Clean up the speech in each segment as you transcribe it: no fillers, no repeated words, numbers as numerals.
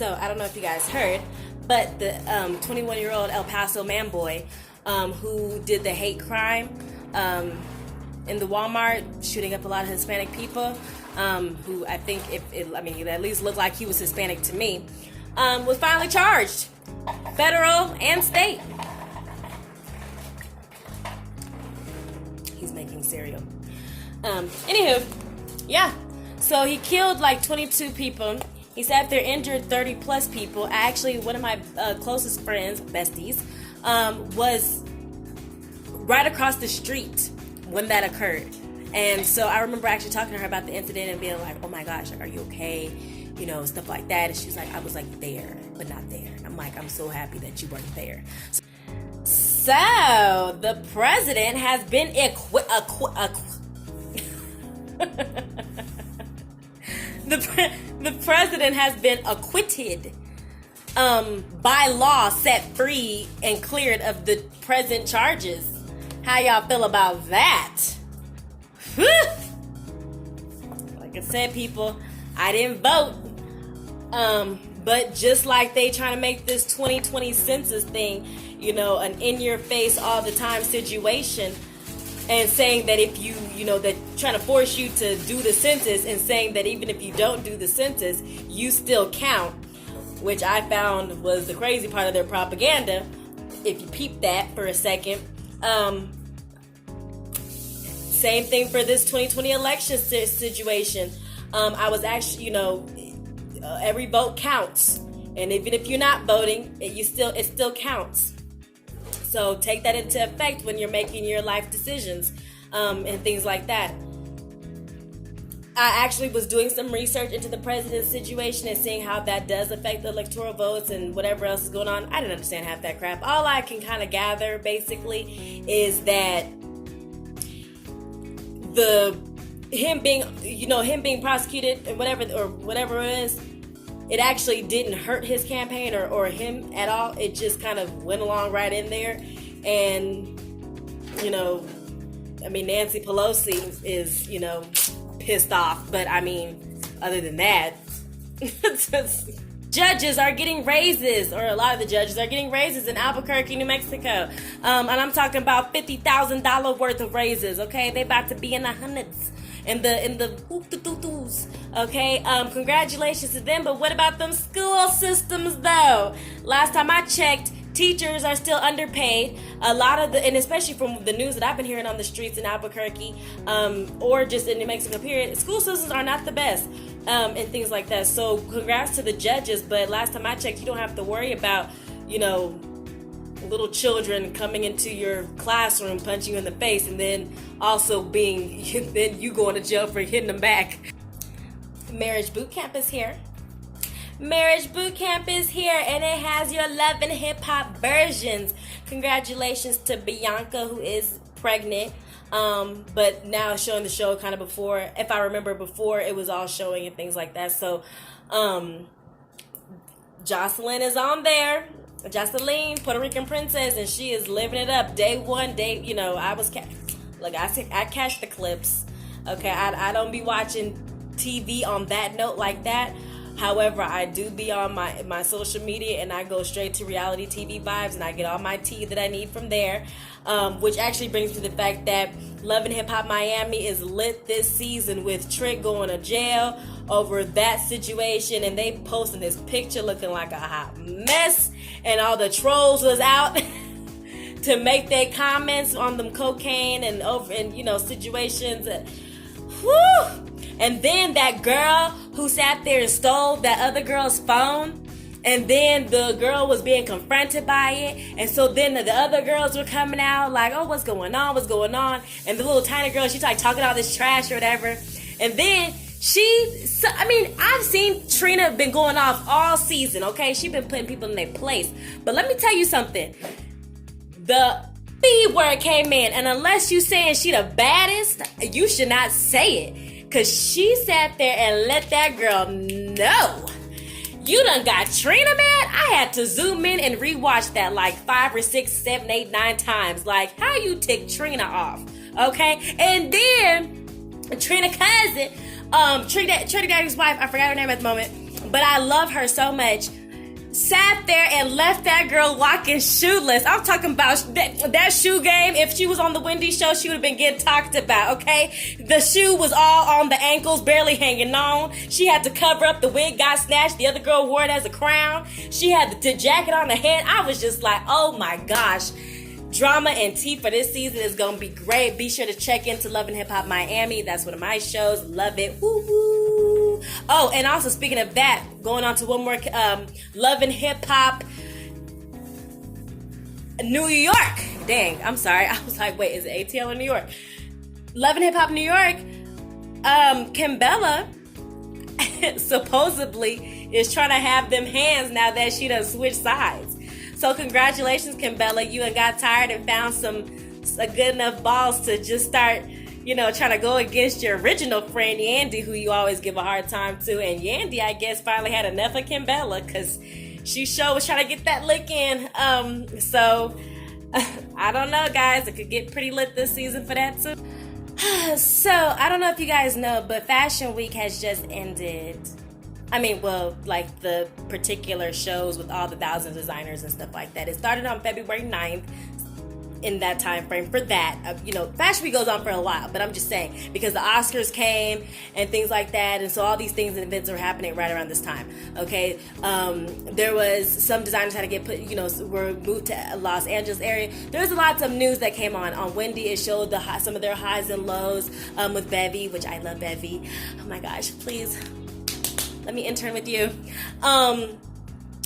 So I don't know if you guys heard, but the 21-year-old El Paso man boy who did the hate crime in the Walmart, shooting up a lot of Hispanic people, who I think it at least looked like he was Hispanic to me, was finally charged, federal and state. He's making cereal. Anywho, yeah. So he killed like 22 people. He sat there, injured 30 plus people. Actually, one of my closest friends, besties, was right across the street when that occurred. And so I remember actually talking to her about the incident and being like, oh my gosh, like, are you okay? You know, stuff like that. And she's like, I was like there, but not there. I'm like, I'm so happy that you weren't there. So the president has been the president has been acquitted, by law, set free and cleared of the present charges. How y'all feel about that? Whew. Like I said, people, I didn't vote. But just like they trying to make this 2020 census thing, you know, an in-your-face all the time situation, and saying that if you know, that trying to force you to do the census, and saying that even if you don't do the census, you still count, which I found was the crazy part of their propaganda, if you peep that for a second. Same thing for this 2020 election situation. I was actually, you know, every vote counts, and even if you're not voting, it still counts. So take that into effect when you're making your life decisions, and things like that. I actually was doing some research into the president's situation and seeing how that does affect the electoral votes and whatever else is going on. I didn't understand half that crap. All I can kind of gather basically is that him being prosecuted and whatever it is, it actually didn't hurt his campaign or him at all. It just kind of went along right in there. And, you know, I mean, Nancy Pelosi is, you know, pissed off. But, I mean, other than that, judges are getting raises, or a lot of the judges are getting raises in Albuquerque, New Mexico. And I'm talking about $50,000 worth of raises, okay? They about to be in the hundreds. In the oop-de-doo-doos, okay? Congratulations to them, but what about them school systems, though? Last time I checked, teachers are still underpaid. A lot of and especially from the news that I've been hearing on the streets in Albuquerque, or just in New Mexico period, school systems are not the best, and things like that. So congrats to the judges, but last time I checked, you don't have to worry about, you know, little children coming into your classroom, punching you in the face, and then also then you going to jail for hitting them back. Marriage Bootcamp is here. Marriage Bootcamp is here, and it has your love and hip hop versions. Congratulations to Bianca, who is pregnant, but now showing the show kind of before. If I remember, before it was all showing and things like that. So, Jocelyn is on there. Jocelyn, Puerto Rican princess, and she is living it up. Day one, you know, I catch the clips. Okay, I don't be watching TV on that note like that. However, I do be on my social media, and I go straight to reality TV vibes, and I get all my tea that I need from there. Which actually brings me to the fact that Love and Hip Hop Miami is lit this season with Trick going to jail over that situation, and they posting this picture looking like a hot mess, and all the trolls was out to make their comments on them cocaine and you know, situations. Whew! And then that girl who sat there and stole that other girl's phone, and then the girl was being confronted by it, and so then the other girls were coming out like, oh, what's going on? And the little tiny girl, she's like talking all this trash or whatever, and then I've seen Trina been going off all season, okay? She's been putting people in their place. But let me tell you something. The B word came in, and unless you saying she the baddest, you should not say it. Because she sat there and let that girl know. You done got Trina, man. I had to zoom in and rewatch that like 5 or 6, 7, 8, 9 times. Like, how you tick Trina off, okay? And then Trina cousin, Trinidad's wife, I forgot her name at the moment, but I love her so much, sat there and left that girl walking shoeless. I'm talking about that shoe game. If she was on the Wendy show, she would have been getting talked about, okay? The shoe was all on the ankles, barely hanging on. She had to cover up. The wig got snatched. The other girl wore it as a crown. She had the jacket on her head. I was just like, oh my gosh. Drama and tea for this season is going to be great. Be sure to check into Love and Hip Hop Miami. That's one of my shows. Love it. Woo woo. Oh, and also speaking of that, going on to one more Love and Hip Hop New York. Dang, I'm sorry. I was like, wait, is it ATL in New York? Love and Hip Hop New York. Kimbella supposedly is trying to have them hands now that she done switched sides. So congratulations, Kimbella. You done got tired and found a good enough balls to just start, trying to go against your original friend, Yandy, who you always give a hard time to. And Yandy, I guess, finally had enough of Kimbella because she sure was trying to get that lick in. So I don't know, guys. It could get pretty lit this season for that, too. So I don't know if you guys know, but Fashion Week has just ended. I mean, well, like the particular shows with all the thousands of designers and stuff like that. It started on February 9th in that time frame for that. Fashion Week goes on for a while, but I'm just saying because the Oscars came and things like that, and so all these things and events are happening right around this time, okay? There was some designers had to get put, were moved to Los Angeles area. There was lots of news that came on Wendy. It showed some of their highs and lows with Bevy, which I love Bevy. Oh my gosh, please. Let me intern with you, and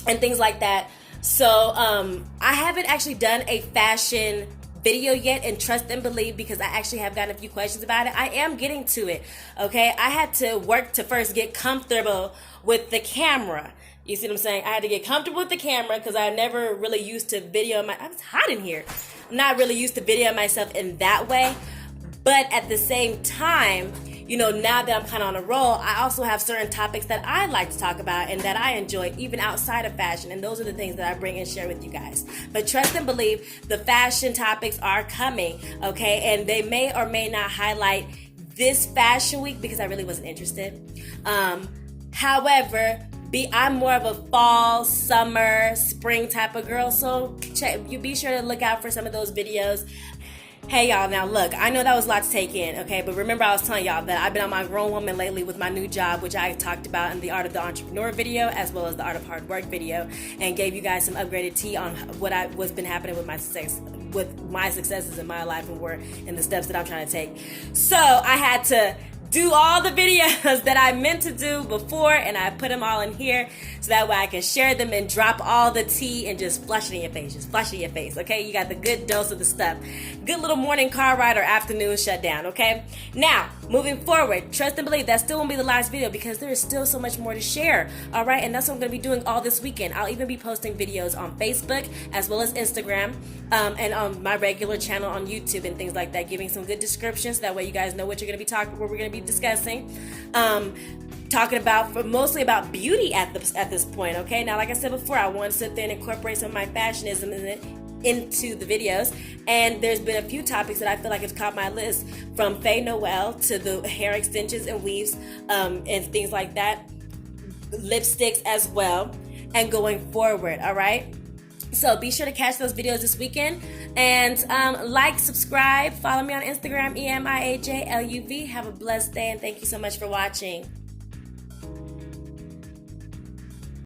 things like that. So I haven't actually done a fashion video yet, and trust and believe, because I actually have gotten a few questions about it. I am getting to it, okay? I had to work to first get comfortable with the camera. You see what I'm saying? I had to get comfortable with the camera because I never really used to video it's hot in here. I'm not really used to videoing myself in that way, but at the same time, now that I'm kind of on a roll, I also have certain topics that I like to talk about and that I enjoy even outside of fashion. And those are the things that I bring and share with you guys. But trust and believe, the fashion topics are coming, okay? And they may or may not highlight this Fashion Week because I really wasn't interested. However, I'm more of a fall, summer, spring type of girl. So you be sure to look out for some of those videos. Hey y'all, now look, I know that was a lot to take in, okay, but remember I was telling y'all that I've been on my grown woman lately with my new job, which I talked about in the Art of the Entrepreneur video, as well as the Art of Hard Work video, and gave you guys some upgraded tea on what's been happening with my successes in my life and where and the steps that I'm trying to take. So I had to do all the videos that I meant to do before, and I put them all in here so that way I can share them and drop all the tea and just flush it in your face, okay? You got the good dose of the stuff. Good little morning car ride or afternoon shutdown, okay? Now, moving forward, trust and believe that still won't be the last video because there is still so much more to share, all right? And that's what I'm going to be doing all this weekend. I'll even be posting videos on Facebook as well as Instagram and on my regular channel on YouTube and things like that, giving some good descriptions. That way you guys know what you're going to be what we're going to be discussing. Talking mostly about beauty at this point, okay? Now, like I said before, I want to sit there and incorporate some of my fashionism into the videos, and there's been a few topics that I feel like have caught my list, from Faye Noel to the hair extensions and weaves and things like that, lipsticks as well, and going forward, all right? So be sure to catch those videos this weekend, and subscribe, follow me on Instagram, EMIAJLUV. Have a blessed day, and thank you so much for watching.